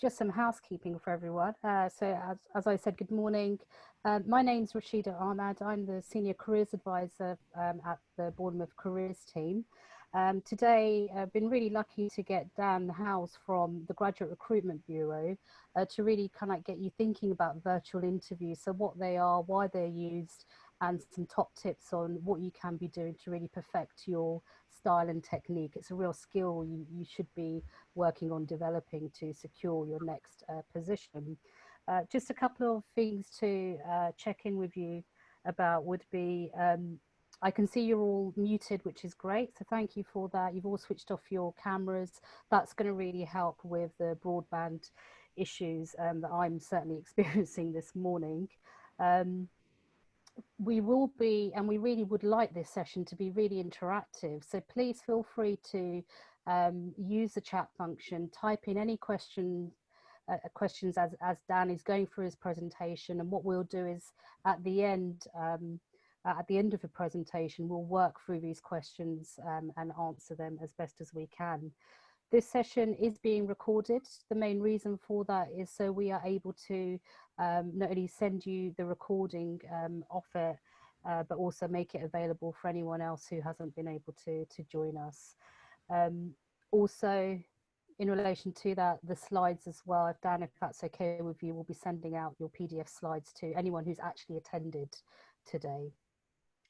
just some housekeeping for everyone. As I said, good morning. My name's Rashida Ahmad. I'm the Senior Careers Advisor at the Bournemouth Careers team. Today, I've been really lucky to get Dan Howes from the Graduate Recruitment Bureau to really kind of get you thinking about virtual interviews. So what they are, why they're used, and some top tips on what you can be doing to really perfect your style and technique. It's a real skill you should be working on developing to secure your next position. Just a couple of things to check in with you about would be, I can see you're all muted, which is great. So thank you for that. You've all switched off your cameras. That's going to really help with the broadband issues that I'm certainly experiencing this morning. We will be, and we really would like this session to be really interactive. So please feel free to use the chat function, type in any questions as Dan is going through his presentation. And what we'll do is at the end of the presentation, we'll work through these questions and answer them as best as we can. This session is being recorded. The main reason for that is so we are able to not only send you the recording of it, but also make it available for anyone else who hasn't been able to join us. Also, in relation to that, the slides as well, if Dan, if that's okay with you, we'll be sending out your PDF slides to anyone who's actually attended today.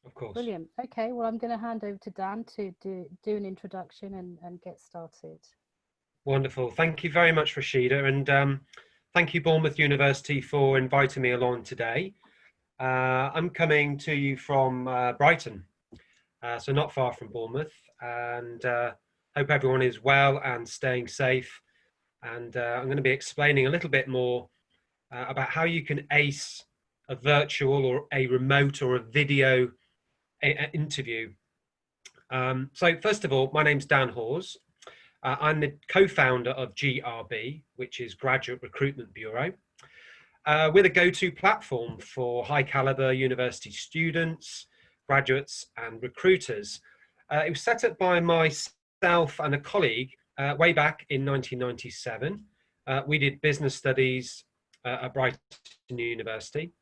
Of course. Brilliant. Okay, well, I'm going to hand over to Dan to do an introduction and get started. Wonderful. Thank you very much, Rashida. And thank you, Bournemouth University, for inviting me along today. I'm coming to you from Brighton, so not far from Bournemouth. And hope everyone is well and staying safe. And I'm going to be explaining a little bit more about how you can ace a virtual or a remote or a video interview. So first of all, my name's Dan Hawes. I'm the co-founder of GRB, which is Graduate Recruitment Bureau. We're the go-to platform for high caliber university students, graduates and recruiters. It was set up by myself and a colleague way back in 1997. We did business studies at Brighton University.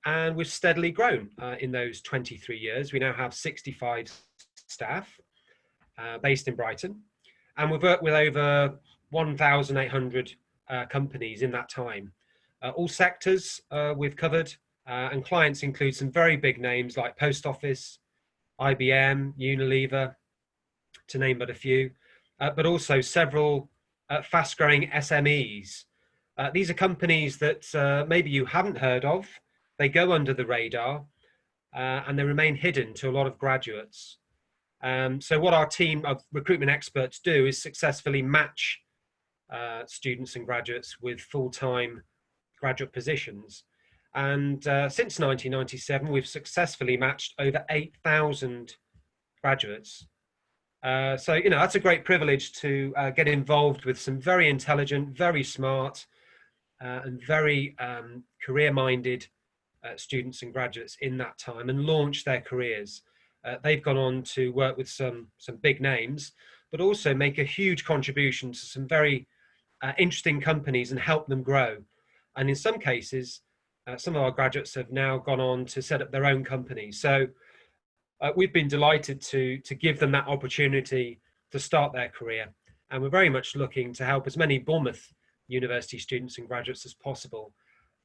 And we've steadily grown in those 23 years. We now have 65 staff based in Brighton. And we've worked with over 1,800 companies in that time. All sectors we've covered, and clients include some very big names like Post Office, IBM, Unilever, to name but a few, but also several fast-growing SMEs. These are companies that maybe you haven't heard of. They go under the radar and they remain hidden to a lot of graduates. So what our team of recruitment experts do is successfully match students and graduates with full-time graduate positions. And since 1997, we've successfully matched over 8,000 graduates. So, you know, that's a great privilege to get involved with some very intelligent, very smart and very career-minded students and graduates in that time and launch their careers. They've gone on to work with some big names, but also make a huge contribution to some very interesting companies and help them grow. And in some cases, some of our graduates have now gone on to set up their own companies. So we've been delighted to give them that opportunity to start their career. And we're very much looking to help as many Bournemouth University students and graduates as possible.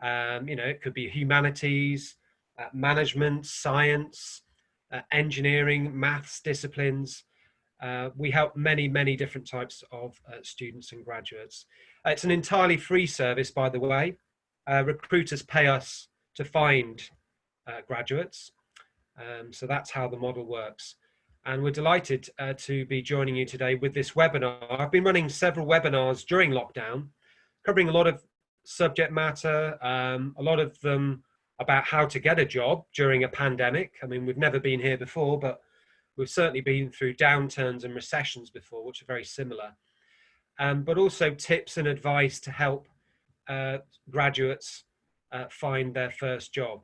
You know, it could be humanities, management, science, engineering, maths disciplines. We help many different types of students and graduates. It's an entirely free service, by the way. Recruiters pay us to find graduates. So that's how the model works. And we're delighted to be joining you today with this webinar. I've been running several webinars during lockdown, covering a lot of subject matter, a lot of them about how to get a job during a pandemic. I mean, we've never been here before, but we've certainly been through downturns and recessions before, which are very similar. But also tips and advice to help graduates find their first job.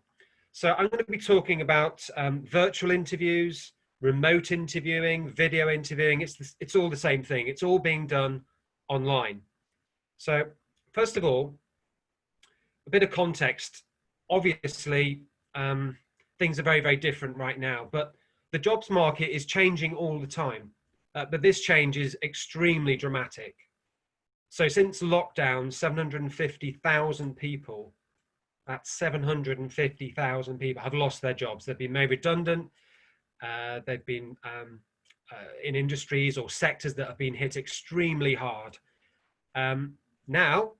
So I'm going to be talking about virtual interviews, remote interviewing, video interviewing. It's all the same thing. It's all being done online. So first of all, a bit of context. Obviously, things are very, very different right now, but the jobs market is changing all the time. But this change is extremely dramatic. So since lockdown, 750,000 people, that's 750,000 people have lost their jobs. They've been made redundant. They've been in industries or sectors that have been hit extremely hard. Now,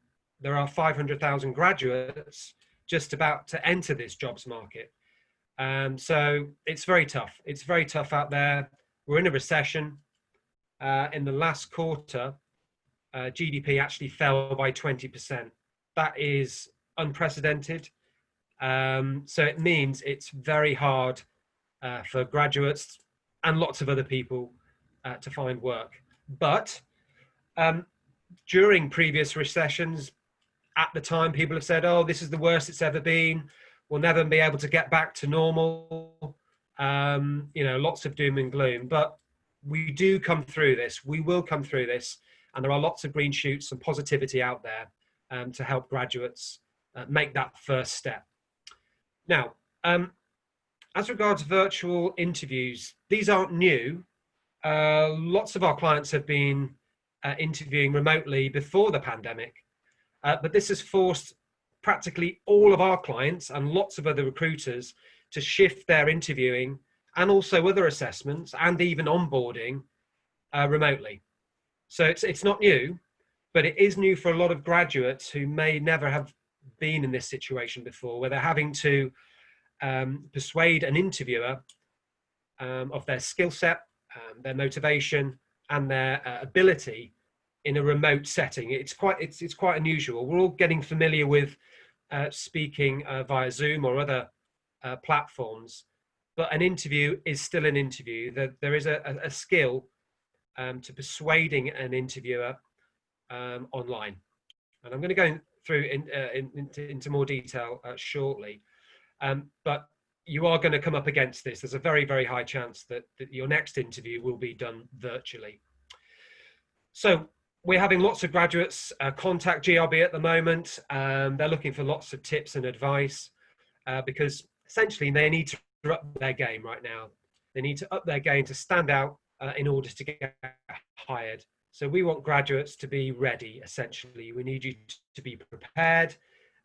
there are 500,000 graduates just about to enter this jobs market. So it's very tough. It's very tough out there. We're in a recession. In the last quarter, GDP actually fell by 20%. That is unprecedented. So it means it's very hard for graduates and lots of other people to find work. But during previous recessions, at the time, people have said, oh, this is the worst it's ever been. We'll never be able to get back to normal. Lots of doom and gloom. But we do come through this. We will come through this. And there are lots of green shoots and positivity out there to help graduates make that first step. Now, as regards virtual interviews, these aren't new. Lots of our clients have been interviewing remotely before the pandemic, but this has forced practically all of our clients and lots of other recruiters to shift their interviewing and also other assessments and even onboarding remotely. So it's not new, but it is new for a lot of graduates who may never have been in this situation before, where they're having to persuade an interviewer of their skill set, their motivation, and their ability in a remote setting. It's quite unusual. We're all getting familiar with speaking via Zoom or other platforms, but an interview is still an interview. There is a skill to persuading an interviewer online, and I'm going to go through into more detail shortly. But you are going to come up against this. There's a very, very high chance that your next interview will be done virtually. So we're having lots of graduates contact GRB at the moment. They're looking for lots of tips and advice because essentially they need to up their game right now. They need to up their game to stand out in order to get hired. So we want graduates to be ready, essentially. We need you to be prepared,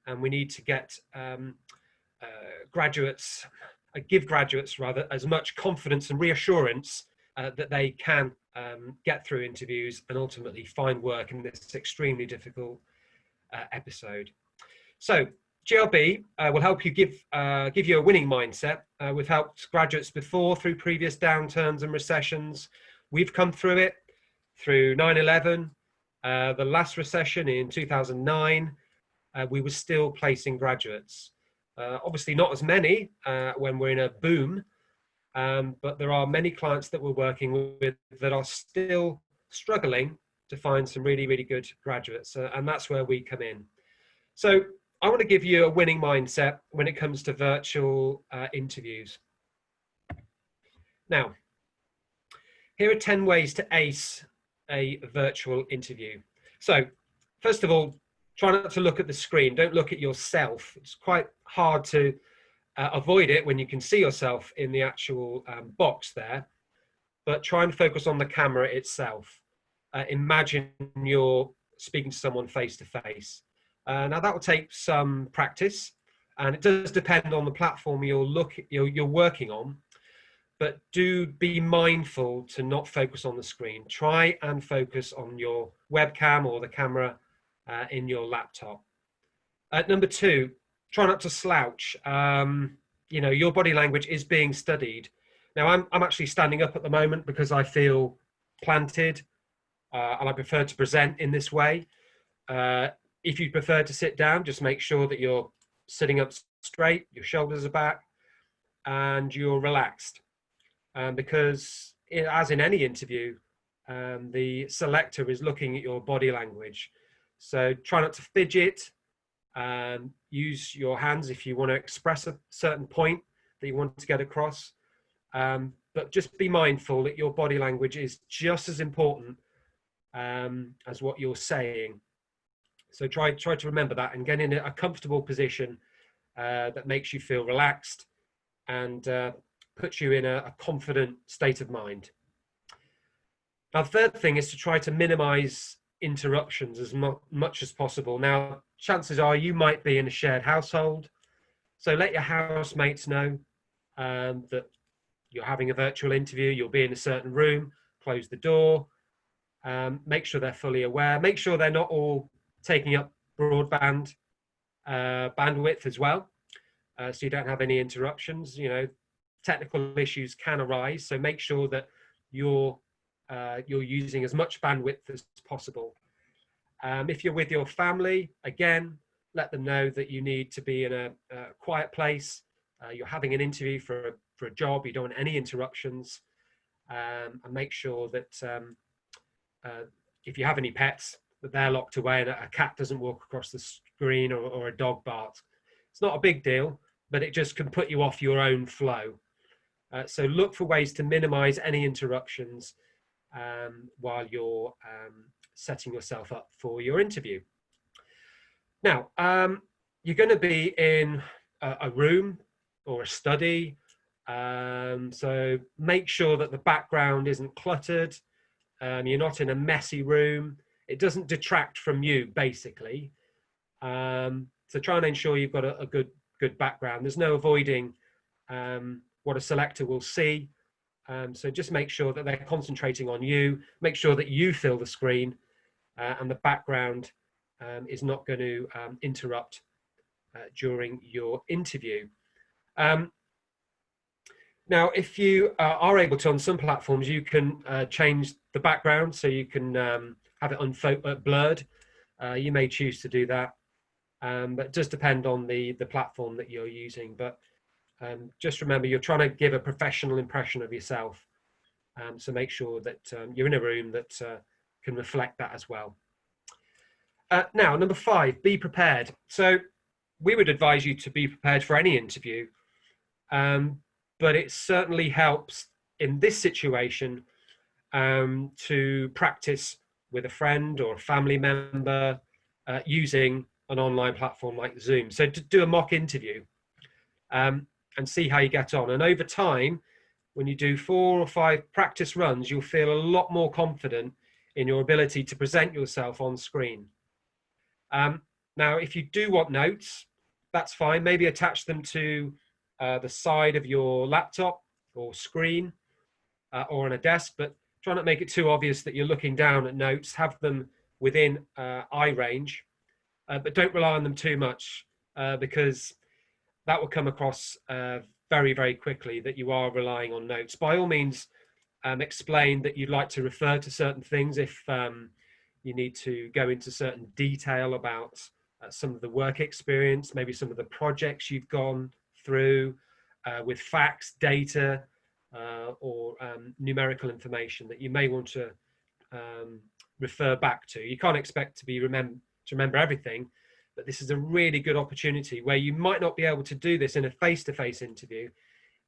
and we need to get give graduates rather as much confidence and reassurance that they can get through interviews and ultimately find work in this extremely difficult episode. So GRB will help you give you a winning mindset. We've helped graduates before through previous downturns and recessions. We've come through it through 9/11, the last recession in 2009. We were still placing graduates. Obviously not as many when we're in a boom, but there are many clients that we're working with that are still struggling to find some really, really good graduates, and that's where we come in. So I want to give you a winning mindset when it comes to virtual interviews. Now, here are 10 ways to ace a virtual interview. So first of all, try not to look at the screen. Don't look at yourself. It's quite hard to avoid it when you can see yourself in the actual box there, but try and focus on the camera itself. Imagine you're speaking to someone face to face. Now that will take some practice, and it does depend on the platform you're working on, but do be mindful to not focus on the screen. Try and focus on your webcam or the camera in your laptop. Number two, try not to slouch. Your body language is being studied. Now I'm actually standing up at the moment because I feel planted and I prefer to present in this way. If you prefer to sit down, just make sure that you're sitting up straight, your shoulders are back, and you're relaxed. Because as in any interview, the selector is looking at your body language. So try not to fidget. Use your hands if you want to express a certain point that you want to get across. But just be mindful that your body language is just as important as what you're saying. So try to remember that and get in a comfortable position that makes you feel relaxed and puts you in a confident state of mind. Now, the third thing is to try to minimize interruptions as much as possible. Now, chances are you might be in a shared household, so let your housemates know that you're having a virtual interview, you'll be in a certain room, close the door, make sure they're fully aware, make sure they're not all taking up broadband bandwidth as well, so you don't have any interruptions. You know, technical issues can arise, so make sure that you're using as much bandwidth as possible. If you're with your family, again, let them know that you need to be in a quiet place. You're having an interview for a job, you don't want any interruptions, and make sure that if you have any pets, that they're locked away and a cat doesn't walk across the screen or a dog barks. It's not a big deal, but it just can put you off your own flow. So look for ways to minimize any interruptions while you're setting yourself up for your interview. Now, you're going to be in a room or a study, so make sure that the background isn't cluttered. You're not in a messy room. It doesn't detract from you, basically. So try and ensure you've got a good background. There's no avoiding what a selector will see. So just make sure that they're concentrating on you. Make sure that you fill the screen and the background is not going to interrupt during your interview. Now, if you are able to, on some platforms, you can change the background so you can have it blurred. You may choose to do that, but it does depend on the platform that you're using. But just remember, you're trying to give a professional impression of yourself. So make sure that you're in a room that can reflect that as well. Now, number 5, be prepared. So we would advise you to be prepared for any interview. But it certainly helps in this situation to practice with a friend or a family member using an online platform like Zoom. So to do a mock interview and see how you get on. And over time, when you do 4 or 5 practice runs, you'll feel a lot more confident in your ability to present yourself on screen. Now, if you do want notes, that's fine. Maybe attach them to the side of your laptop or screen or on a desk, but try not to make it too obvious that you're looking down at notes. Have them within eye range, but don't rely on them too much because that will come across very, very quickly that you are relying on notes. By all means, explain that you'd like to refer to certain things if you need to go into certain detail about some of the work experience, maybe some of the projects you've gone through with facts, data, or numerical information that you may want to refer back to. You can't expect to remember everything, but this is a really good opportunity where you might not be able to do this in a face-to-face interview,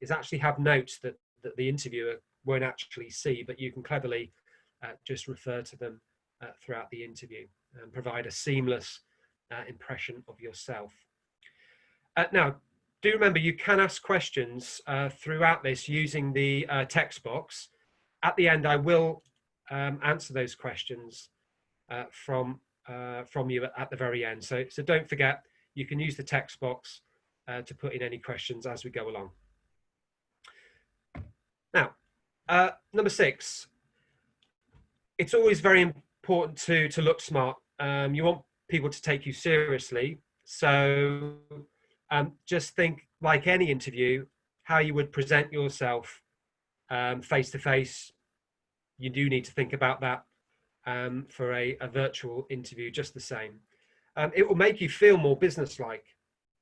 is actually have notes that the interviewer won't actually see, but you can cleverly just refer to them throughout the interview and provide a seamless impression of yourself. Now, do remember you can ask questions throughout this using the text box. At the end, I will answer those questions from you at the very end. So don't forget, you can use the text box to put in any questions as we go along. Now, number 6, it's always very important to look smart. You want people to take you seriously. So just think, like any interview, how you would present yourself face to face. You do need to think about that for a virtual interview just the same. It will make you feel more businesslike,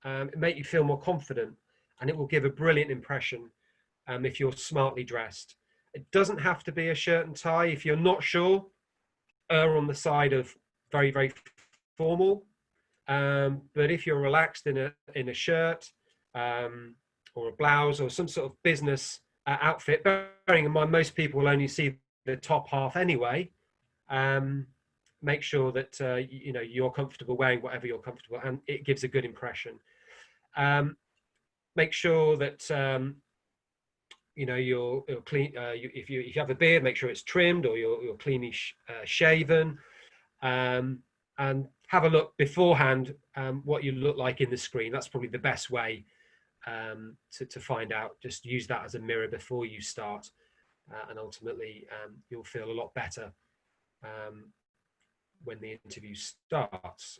it make you feel more confident, and it will give a brilliant impression if you're smartly dressed. It doesn't have to be a shirt and tie. If you're not sure, err on the side of very, very formal. But if you're relaxed in a shirt or a blouse or some sort of business outfit, bearing in mind most people will only see the top half anyway, make sure that you know, you're comfortable wearing whatever you're comfortable, and it gives a good impression. Make sure that you know, you're clean. If you have a beard, make sure it's trimmed, or you're cleanly shaven, and have a look beforehand what you look like in the screen. That's probably the best way to find out. Just use that as a mirror before you start, and ultimately you'll feel a lot better when the interview starts.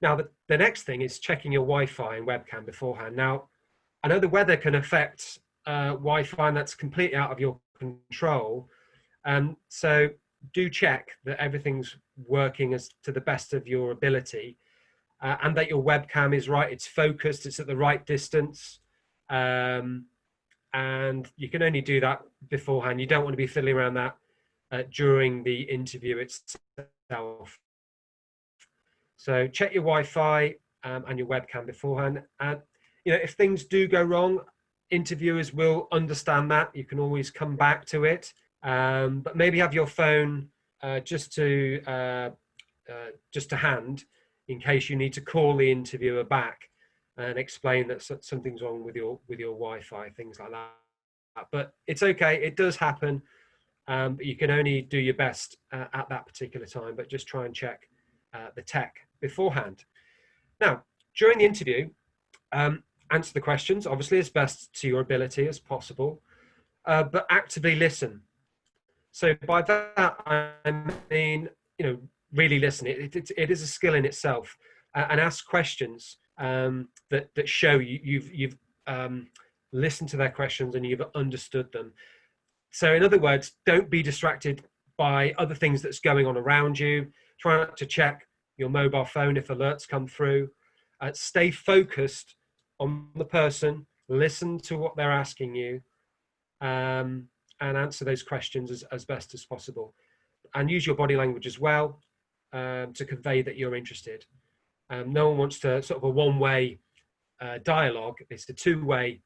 Now, the next thing is checking your Wi-Fi and webcam beforehand. Now, I know the weather can affect Wi-Fi, and that's completely out of your control. So do check that everything's working as to the best of your ability, and that your webcam is right, it's focused, it's at the right distance. And you can only do that beforehand. You don't want to be fiddling around that during the interview itself. So check your Wi-Fi and your webcam beforehand. And you know, if things do go wrong, interviewers will understand that. You can always come back to it, but maybe have your phone just to hand in case you need to call the interviewer back and explain that something's wrong with your Wi-Fi, things like that. But it's okay, it does happen, but you can only do your best at that particular time. But just try and check the tech beforehand. Now, during the interview, answer the questions, obviously, as best to your ability as possible, but actively listen. So by that, I mean, you know, really listen. It is a skill in itself, and ask questions that show you've listened to their questions and you've understood them. So in other words, don't be distracted by other things that's going on around you. Try not to check your mobile phone if alerts come through. Stay focused on the person, listen to what they're asking you, and answer those questions as best as possible. And use your body language as well to convey that you're interested. No one wants to sort of a one-way dialogue. It's a two-way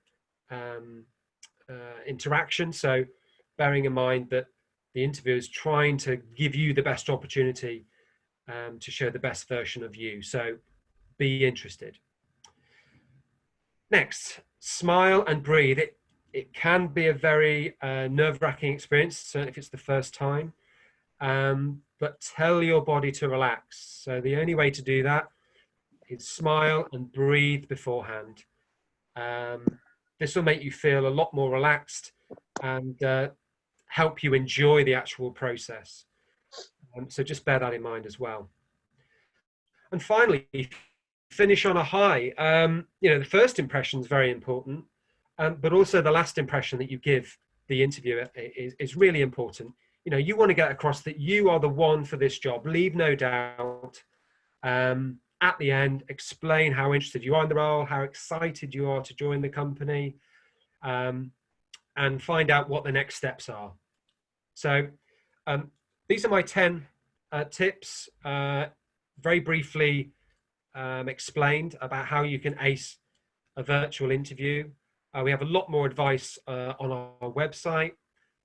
interaction. So bearing in mind that the interviewer is trying to give you the best opportunity to show the best version of you. So be interested. Next, smile and breathe. It can be a very nerve-wracking experience, certainly if it's the first time, but tell your body to relax. So the only way to do that is smile and breathe beforehand. This will make you feel a lot more relaxed and help you enjoy the actual process. So just bear that in mind as well. And finally, finish on a high. You know, the first impression is very important, but also the last impression that you give the interviewer is really important. You know, you want to get across that you are the one for this job. Leave no doubt. At the end, explain how interested you are in the role, how excited you are to join the company, and find out what the next steps are. So these are my 10 tips, very briefly explained about how you can ace a virtual interview. We have a lot more advice on our website.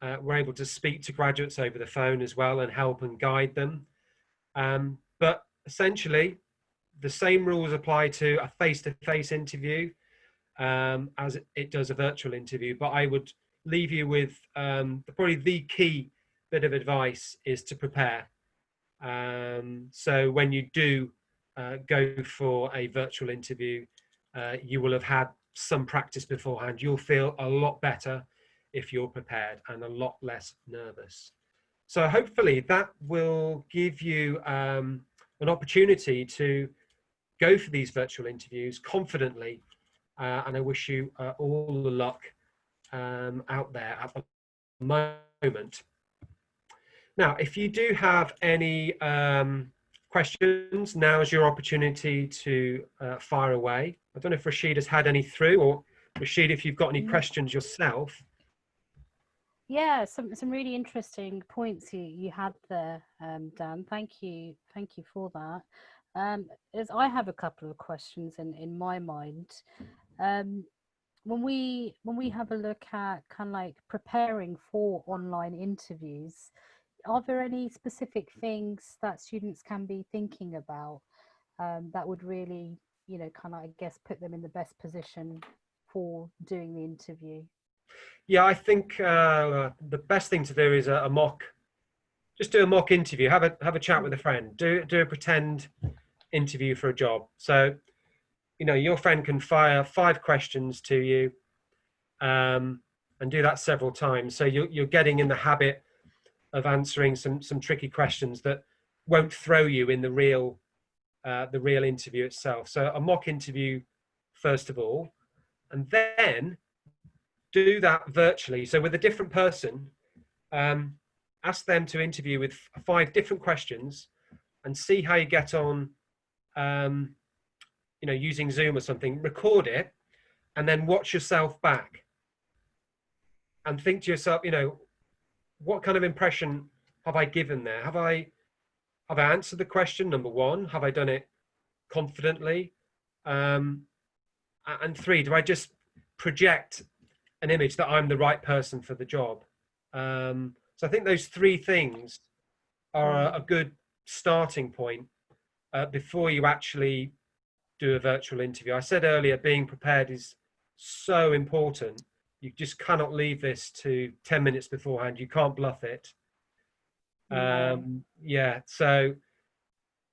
We're able to speak to graduates over the phone as well and help and guide them. But essentially, the same rules apply to a face-to-face interview as it does a virtual interview. But I would leave you with probably the key bit of advice is to prepare. So when you do go for a virtual interview, you will have had some practice beforehand. You'll feel a lot better if you're prepared and a lot less nervous. So hopefully that will give you an opportunity to go for these virtual interviews confidently, and I wish you all the luck out there at the moment. Now, if you do have any questions, now is your opportunity to fire away. I don't know if Rashid has had any through, or Rashid, if you've got any questions yourself. Yeah, some really interesting points you had there, Dan. Thank you for that. As I have a couple of questions in my mind. When we have a look at kind of like preparing for online interviews, are there any specific things that students can be thinking about that would really, you know, kind of, I guess, put them in the best position for doing the interview? Yeah, I think the best thing to do is a mock. Just do a mock interview. Have a chat with a friend. Do a pretend interview for a job. So, you know, your friend can fire 5 questions to you, and do that several times. So you're getting in the habit of answering some tricky questions that won't throw you in the real interview itself. So a mock interview first of all, and then do that virtually. So with a different person, ask them to interview with 5 different questions and see how you get on, you know, using Zoom or something. Record it and then watch yourself back and think to yourself, you know, what kind of impression have I given there? Have I answered the question, number one? Have I done it confidently? And 3, do I just project an image that I'm the right person for the job? So I think those 3 things are a good starting point before you actually do a virtual interview. I said earlier, being prepared is so important. You just cannot leave this to 10 minutes beforehand. You can't bluff it. Yeah, so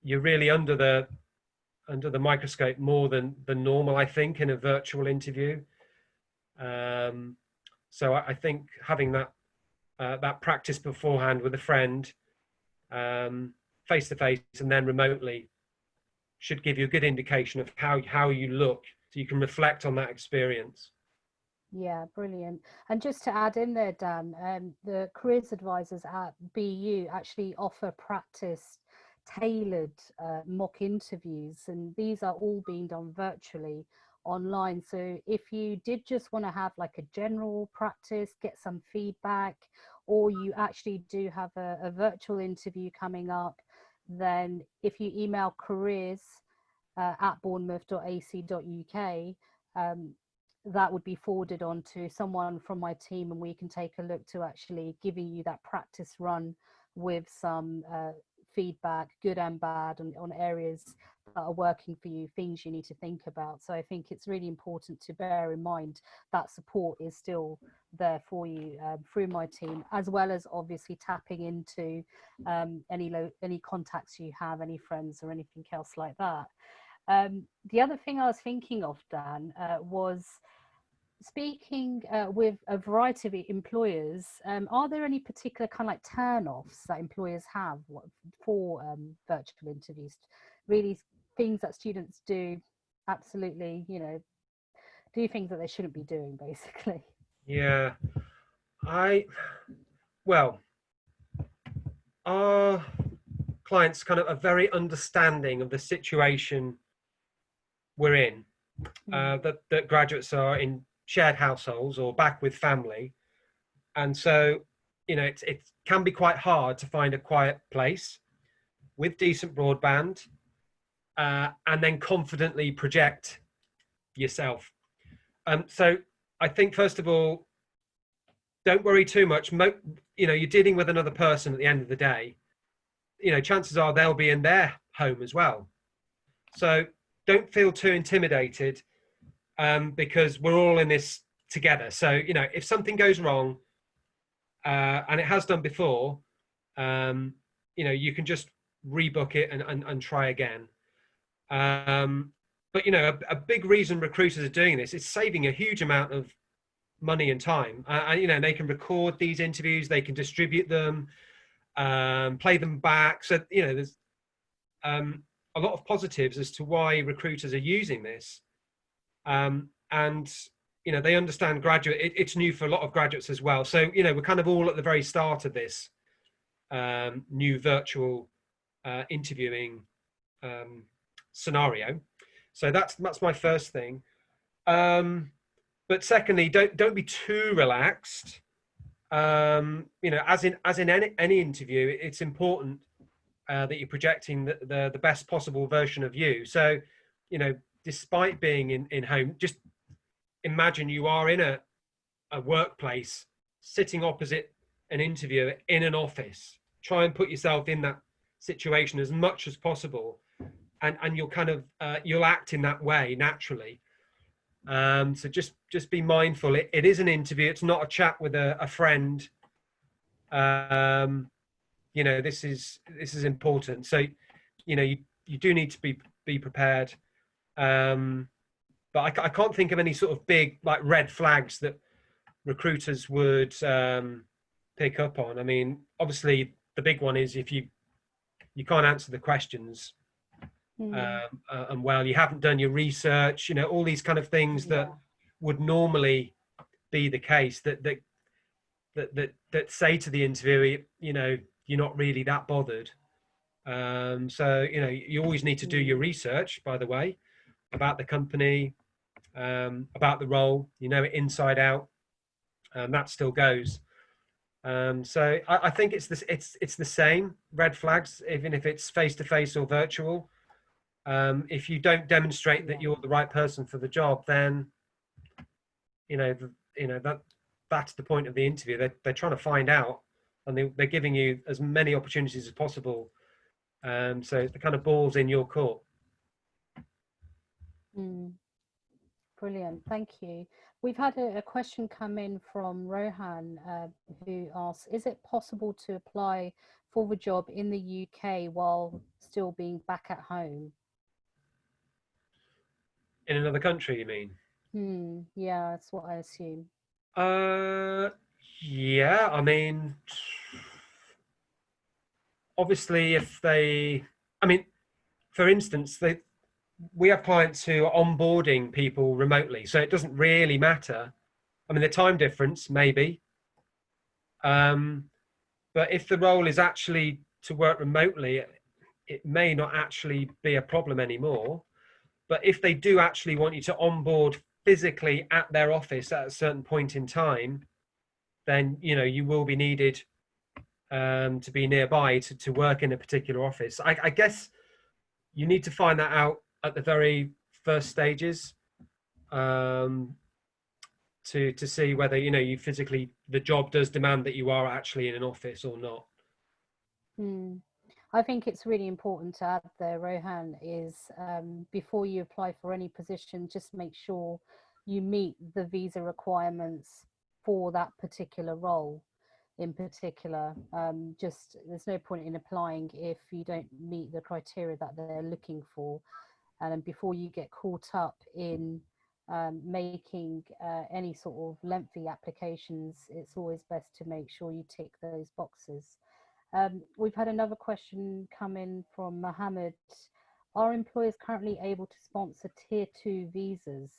you're really under the microscope more than normal, I think, in a virtual interview. So I think having that practice beforehand with a friend, face to face and then remotely, should give you a good indication of how you look, so you can reflect on that experience. Yeah, brilliant. And just to add in there, Dan, the careers advisors at BU actually offer practice tailored mock interviews, and these are all being done virtually online. So if you did just want to have like a general practice, get some feedback, or you actually do have a virtual interview coming up, then if you email careers at bournemouth.ac.uk, that would be forwarded on to someone from my team, and we can take a look to actually giving you that practice run with some feedback, good and bad, on areas that are working for you, things you need to think about. So I think it's really important to bear in mind that support is still there for you through my team, as well as obviously tapping into any contacts you have, any friends or anything else like that. The other thing I was thinking of, Dan, was speaking with a variety of employers. Are there any particular kind of like turn-offs that employers have for virtual interviews? Really, things that students do absolutely, you know, do things that they shouldn't be doing, basically. Yeah, well, our clients kind of are very understanding of the situation we're in, that graduates are in shared households or back with family, and so, you know, it can be quite hard to find a quiet place with decent broadband, and then confidently project yourself. So I think, first of all, don't worry too much. You know, you're dealing with another person at the end of the day. You know, chances are they'll be in their home as well. So don't feel too intimidated, because we're all in this together. So, you know, if something goes wrong, and it has done before, you know, you can just rebook it and try again. But, you know, a big reason recruiters are doing this is saving a huge amount of money and time. And, you know, they can record these interviews, they can distribute them, play them back. So, you know, there's a lot of positives as to why recruiters are using this. And, you know, they understand it's new for a lot of graduates as well. So, you know, we're kind of all at the very start of this new virtual interviewing scenario. So that's my first thing. But secondly, don't be too relaxed. You know, as in any interview, it's important that you're projecting the best possible version of you. So, you know, despite being in home, just imagine you are in a workplace, sitting opposite an interviewer in an office. try and put yourself in that situation as much as possible, and you'll kind of you'll act in that way naturally. So just be mindful. It is an interview. It's not a chat with a friend. You know, this is important. So, you know, you do need to be prepared. But I can't think of any sort of big like red flags that recruiters would pick up on. I mean, obviously the big one is if you can't answer the questions, and well, you haven't done your research, you know, all these kind of things that would normally be the case that say to the interviewer, you know, you're not really that bothered. So, you know, you always need to do your research, by the way, about the company, about the role, you know, inside out, and that still goes. So I think it's the same red flags, even if it's face to face or virtual. If you don't demonstrate that you're the right person for the job, then you know that's the point of the interview. They're trying to find out, and they're giving you as many opportunities as possible. So the kind of ball's in your court. Brilliant, thank you. We've had a question come in from Rohan, who asks, is it possible to apply for the job in the UK while still being back at home? In another country, you mean? Yeah, that's what I assume. Yeah, I mean, obviously I mean, for instance, we have clients who are onboarding people remotely, so it doesn't really matter. I mean, the time difference, maybe. But if the role is actually to work remotely, it may not actually be a problem anymore. But if they do actually want you to onboard physically at their office at a certain point in time, then, you know, you will be needed to be nearby to work in a particular office. I guess you need to find that out at the very first stages, to see whether, you know, you physically, the job does demand that you are actually in an office or not. I think it's really important to add there, Rohan, is before you apply for any position, just make sure you meet the visa requirements for that particular role in particular. Just there's no point in applying if you don't meet the criteria that they're looking for. And before you get caught up in making any sort of lengthy applications, it's always best to make sure you tick those boxes. We've had another question come in from Mohammed. Are employers currently able to sponsor tier 2 visas?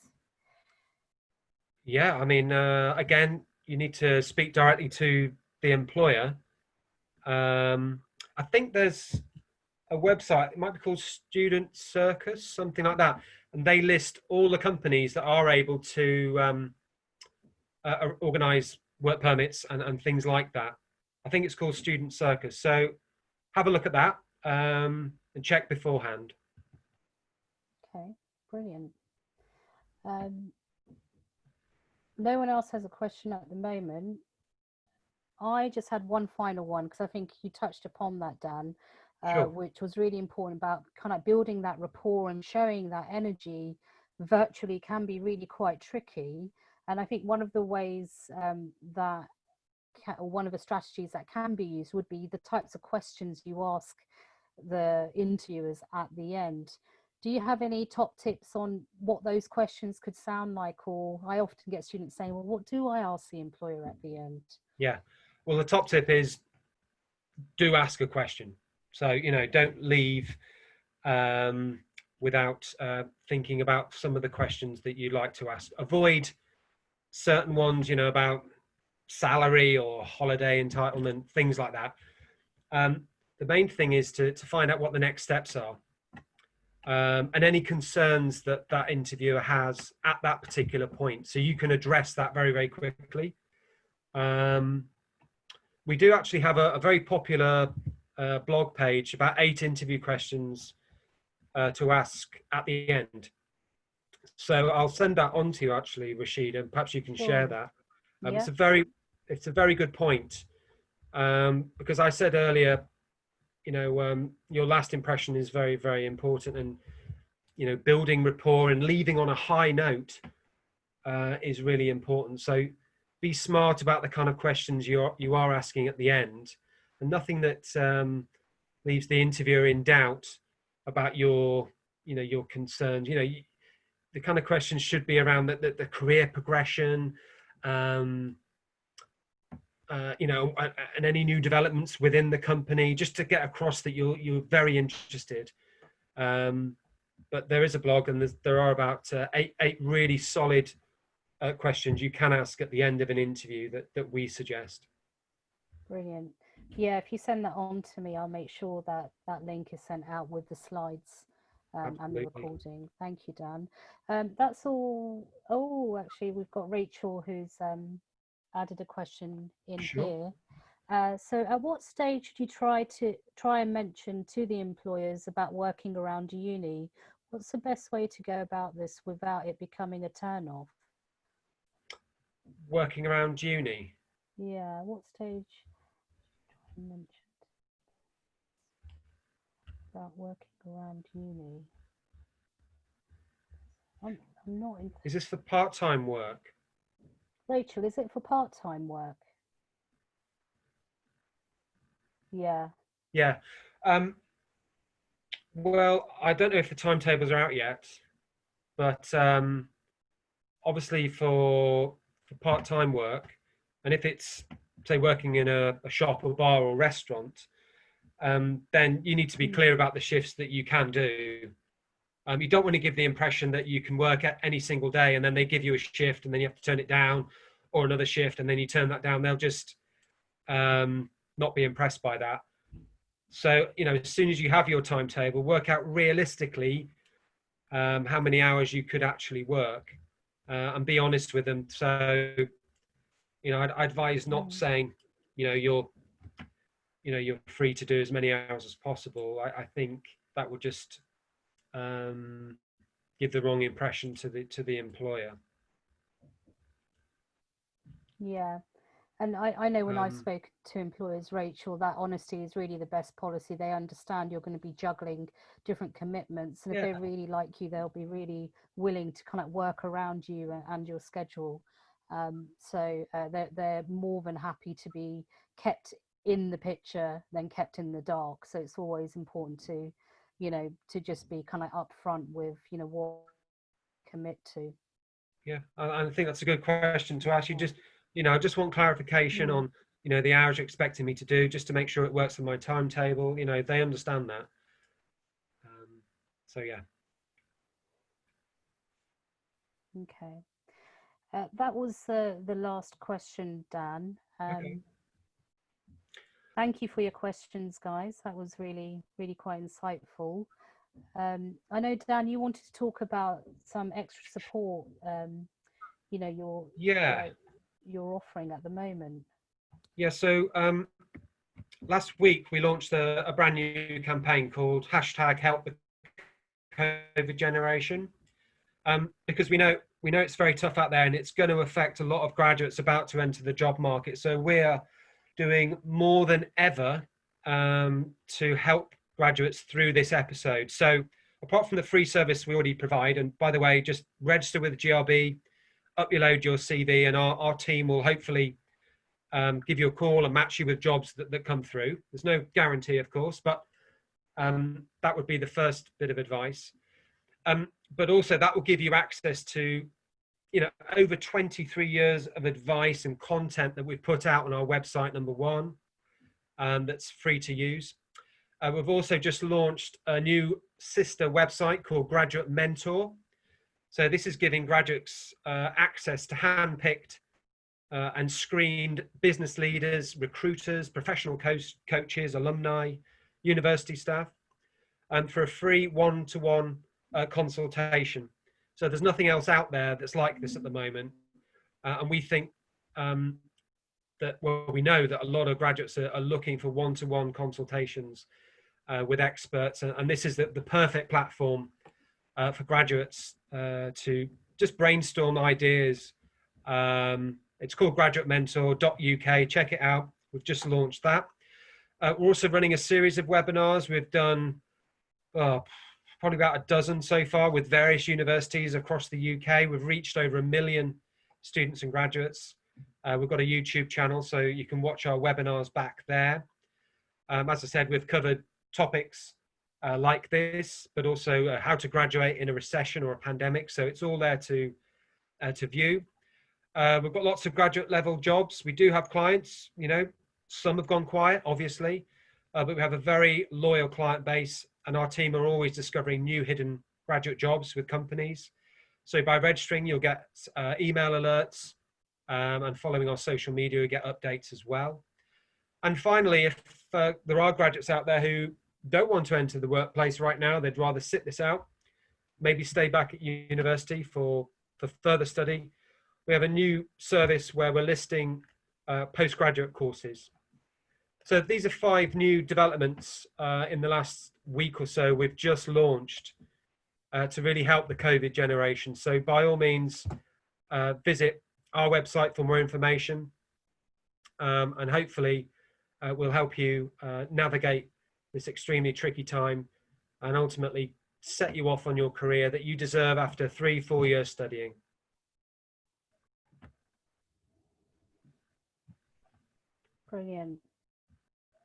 Yeah, I mean, again, you need to speak directly to the employer. I think there's a website, it might be called Student Circus, something like that, and they list all the companies that are able to organise work permits and things like that. I think it's called Student Circus. So have a look at that and check beforehand. Okay, brilliant. No one else has a question at the moment. I just had one final one, because I think you touched upon that, Dan, Sure. which was really important about kind of building that rapport and showing that energy virtually can be really quite tricky. And I think one of the ways or one of the strategies that can be used would be the types of questions you ask the interviewers at the end. Do you have any top tips on what those questions could sound like? Or I often get students saying, well, what do I ask the employer at the end? Yeah, well, the top tip is do ask a question. So, you know, don't leave without thinking about some of the questions that you'd like to ask. Avoid certain ones, you know, about salary or holiday entitlement, things like that. The main thing is to find out what the next steps are, and any concerns that that interviewer has at that particular point, so you can address that very, very quickly. We do actually have a very popular blog page about 8 interview questions to ask at the end. So I'll send that on to you, actually, Rashida, and perhaps you can share that. Yeah. It's a very good point. because I said earlier, your last impression is very, very important, and building rapport and leaving on a high note is really important. So be smart about the kind of questions you are asking at the end, and nothing that leaves the interviewer in doubt about your concerns. The kind of questions should be around the career progression, and any new developments within the company, just to get across that you're very interested. But there is a blog, and there are about eight really solid questions you can ask at the end of an interview that we suggest. Brilliant. Yeah, if you send that on to me, I'll make sure that that link is sent out with the slides and the recording. Thank you, Dan. That's all. Oh, actually, we've got Rachel who's added a question in here. So at what stage did you try and mention to the employers about working around uni? What's the best way to go about this without it becoming a turn-off? Working around uni? Yeah, what stage I mentioned about working around uni? I'm not in. Is this for part-time work? Rachel, is it for part-time work? Yeah. Yeah. Well, I don't know if the timetables are out yet, but obviously for part-time work, and if it's, say, working in a shop or bar or restaurant, then you need to be clear about the shifts that you can do. You don't want to give the impression that you can work at any single day, and then they give you a shift and then you have to turn it down, or another shift and then you turn that down. They'll just not be impressed by that. So, as soon as you have your timetable, work out realistically how many hours you could actually work, and be honest with them. So, I'd advise not saying, you're free to do as many hours as possible. I think that would just give the wrong impression to the employer. Yeah. And I know when I've spoken to employers, Rachel, that honesty is really the best policy. They understand you're going to be juggling different commitments. And if they really like you, they'll be really willing to kind of work around you and your schedule. So they're more than happy to be kept in the picture than kept in the dark. So it's always important to, to just be kind of upfront with, what commit to. Yeah, I think that's a good question to ask you. Just, I just want clarification on, the hours you're expecting me to do, just to make sure it works with my timetable. They understand that. So, yeah. Okay. That was the last question, Dan. Okay. Thank you for your questions, guys. That was really, really quite insightful. I know, Dan, you wanted to talk about some extra support, you're offering at the moment. Yeah, so last week we launched a brand new campaign called #Help the COVID Generation, because we know it's very tough out there, and it's going to affect a lot of graduates about to enter the job market. So we're doing more than ever to help graduates through this episode. So apart from the free service we already provide, and by the way, just register with GRB, upload your CV, and our team will hopefully give you a call and match you with jobs that come through. There's no guarantee, of course, but that would be the first bit of advice. But also that will give you access to, over 23 years of advice and content that we've put out on our website, number one, that's free to use. We've also just launched a new sister website called Graduate Mentor. So this is giving graduates access to hand-picked and screened business leaders, recruiters, professional coaches, alumni, university staff, and for a free one-to-one consultation. So there's nothing else out there that's like this at the moment. And we think we know that a lot of graduates are looking for one-to-one consultations with experts. And this is the perfect platform for graduates to just brainstorm ideas. It's called graduatementor.uk. Check it out. We've just launched that. We're also running a series of webinars. We've done probably about a dozen so far with various universities across the UK. We've reached over 1 million students and graduates. We've got a YouTube channel, so you can watch our webinars back there. As I said, we've covered topics like this, but also how to graduate in a recession or a pandemic. So it's all there to view. We've got lots of graduate level jobs. We do have clients, you know, some have gone quiet, obviously, but we have a very loyal client base, and our team are always discovering new hidden graduate jobs with companies. So by registering, you'll get email alerts, and following our social media, you get updates as well. And finally, if there are graduates out there who don't want to enter the workplace right now, they'd rather sit this out, maybe stay back at university for further study, we have a new service where we're listing postgraduate courses. So these are 5 new developments in the last week or so we've just launched to really help the COVID generation. So by all means, visit our website for more information, and hopefully we'll help you navigate this extremely tricky time and ultimately set you off on your career that you deserve after 3-4 years studying. Brilliant.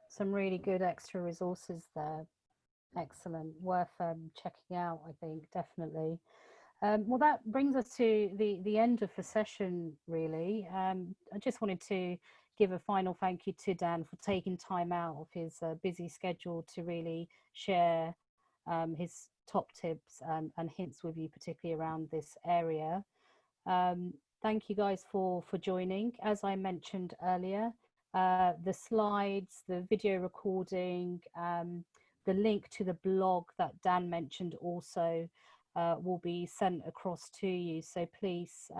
Some really good extra resources there. Excellent. Worth checking out, I think, definitely. Well, that brings us to the end of the session, really. I just wanted to give a final thank you to Dan for taking time out of his busy schedule to really share his top tips and hints with you, particularly around this area. Thank you guys for joining. As I mentioned earlier, the slides, the video recording, the link to the blog that Dan mentioned also will be sent across to you. So please,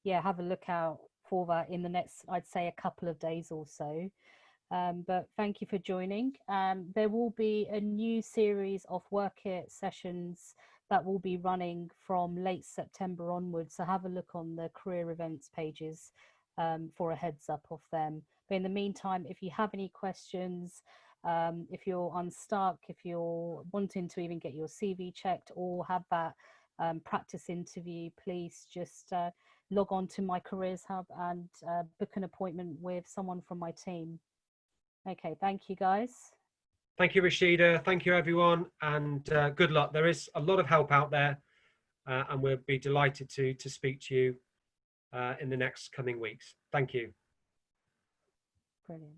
yeah, have a look out for that in the next, I'd say, a couple of days or so. But thank you for joining. There will be a new series of Work It sessions that will be running from late September onwards. So have a look on the career events pages for a heads up of them. But in the meantime, if you have any questions, if you're unstuck, if you're wanting to even get your CV checked or have that practice interview, please just log on to my Careers Hub and book an appointment with someone from my team. Okay, thank you guys. Thank you, Rashida. Thank you, everyone, and good luck. There is a lot of help out there, and we'll be delighted to speak to you in the next coming weeks. Thank you. Brilliant.